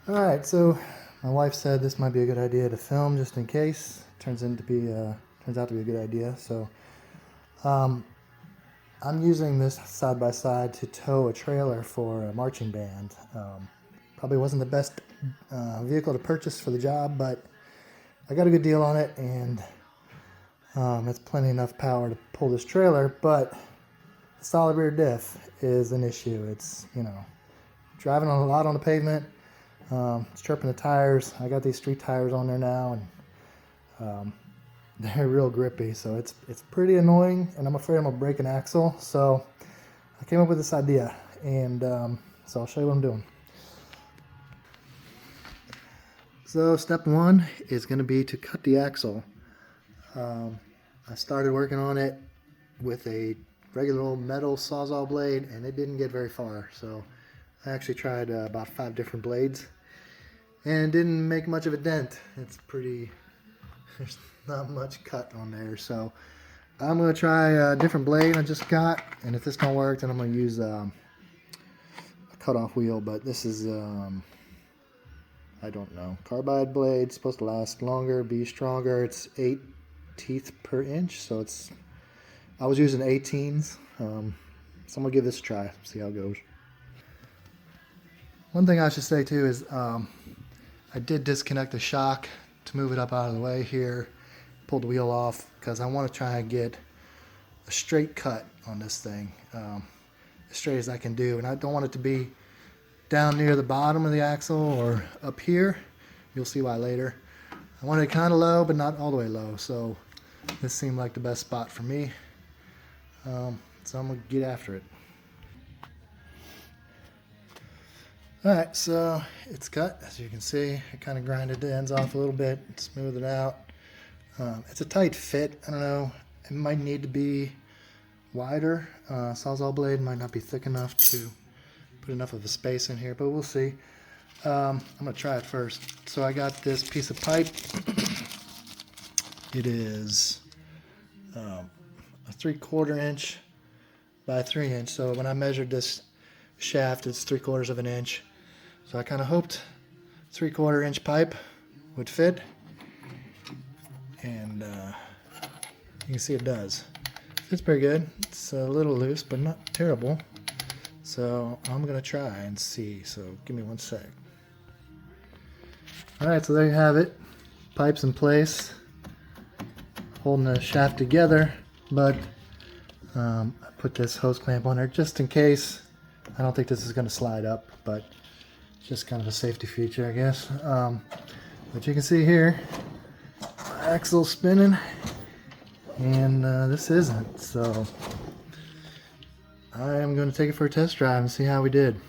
Alright, so my wife said this might be a good idea to film just in case. Turns out to be a good idea. So I'm using this side by side to tow a trailer for a marching band. Probably wasn't the best vehicle to purchase for the job, but I got a good deal on it, and it's plenty enough power to pull this trailer. But the solid rear diff is an issue. It's, driving a lot on the pavement. It's chirping the tires. I got these street tires on there now, and they're real grippy, so it's pretty annoying, and I'm afraid I'm gonna break an axle. So I came up with this idea, and so I'll show you what I'm doing. So step one is going to be to cut the axle. I started working on it with a regular old metal sawzall blade, and it didn't get very far. So I actually tried about 5 different blades, and didn't make much of a dent. It's pretty, there's not much cut on there. So I'm going to try a different blade I just got, and if this don't work, then I'm going to use a cutoff wheel. But this is I don't know, carbide blade, supposed to last longer, be stronger. It's 8 teeth per inch, so I was using 18s. So I'm gonna give this a try, see how it goes. One thing I should say too is I did disconnect the shock to move it up out of the way here, pulled the wheel off, because I want to try and get a straight cut on this thing, as straight as I can do, and I don't want it to be down near the bottom of the axle or up here. You'll see why later. I want it kind of low, but not all the way low, so this seemed like the best spot for me. So I'm gonna get after it. Alright, so it's cut, as you can see. I kind of grinded the ends off a little bit, smooth it out. It's a tight fit. I don't know, it might need to be wider. Sawzall blade might not be thick enough to put enough of a space in here, but we'll see. I'm gonna try it first. So I got this piece of pipe. It is a 3/4 inch by 3 inch. So when I measured this shaft, it's 3/4 of an inch. So I kind of hoped 3/4 inch pipe would fit, and you can see it does. Fits pretty good. It's a little loose, but not terrible. So I'm gonna try and see, so give me one sec. Alright, so there you have it. Pipe's in place, holding the shaft together, but I put this hose clamp on there just in case. I don't think this is gonna slide up, but it's just kind of a safety feature, I guess. But you can see here, my axle's spinning, and this isn't, so I am going to take it for a test drive and see how we did.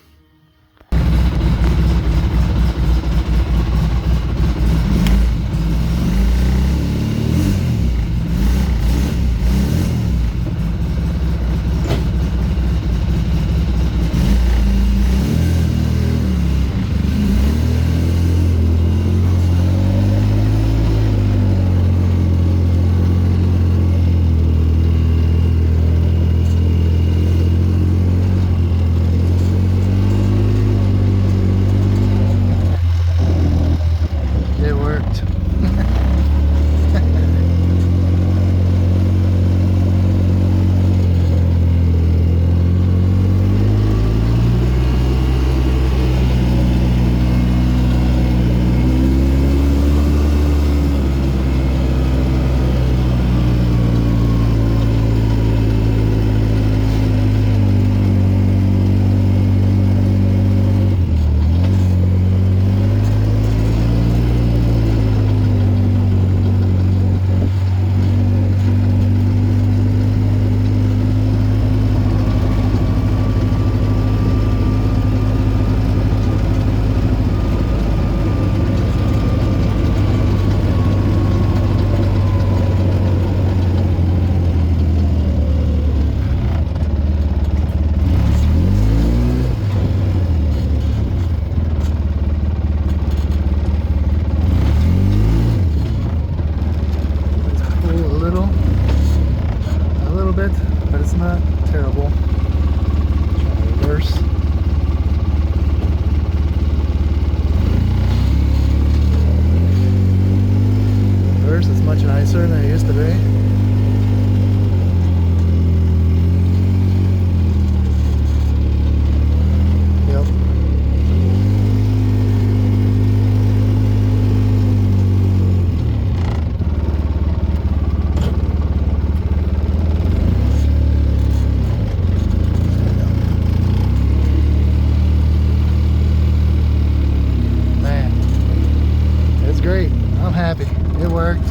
worked.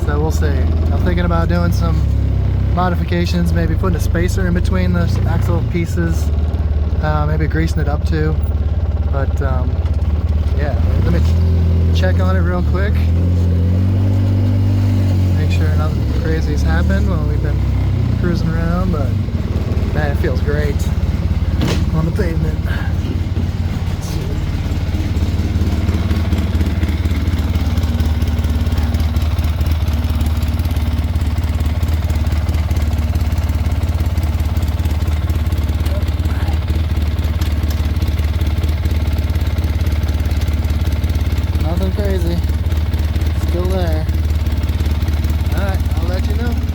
So we'll see. I'm thinking about doing some modifications, maybe putting a spacer in between the axle pieces, maybe greasing it up too. But yeah, let me check on it real quick. Make sure nothing crazy's happened while we've been cruising around, but man, it feels great on the pavement. Nothing crazy. Still there. Alright, I'll let you know.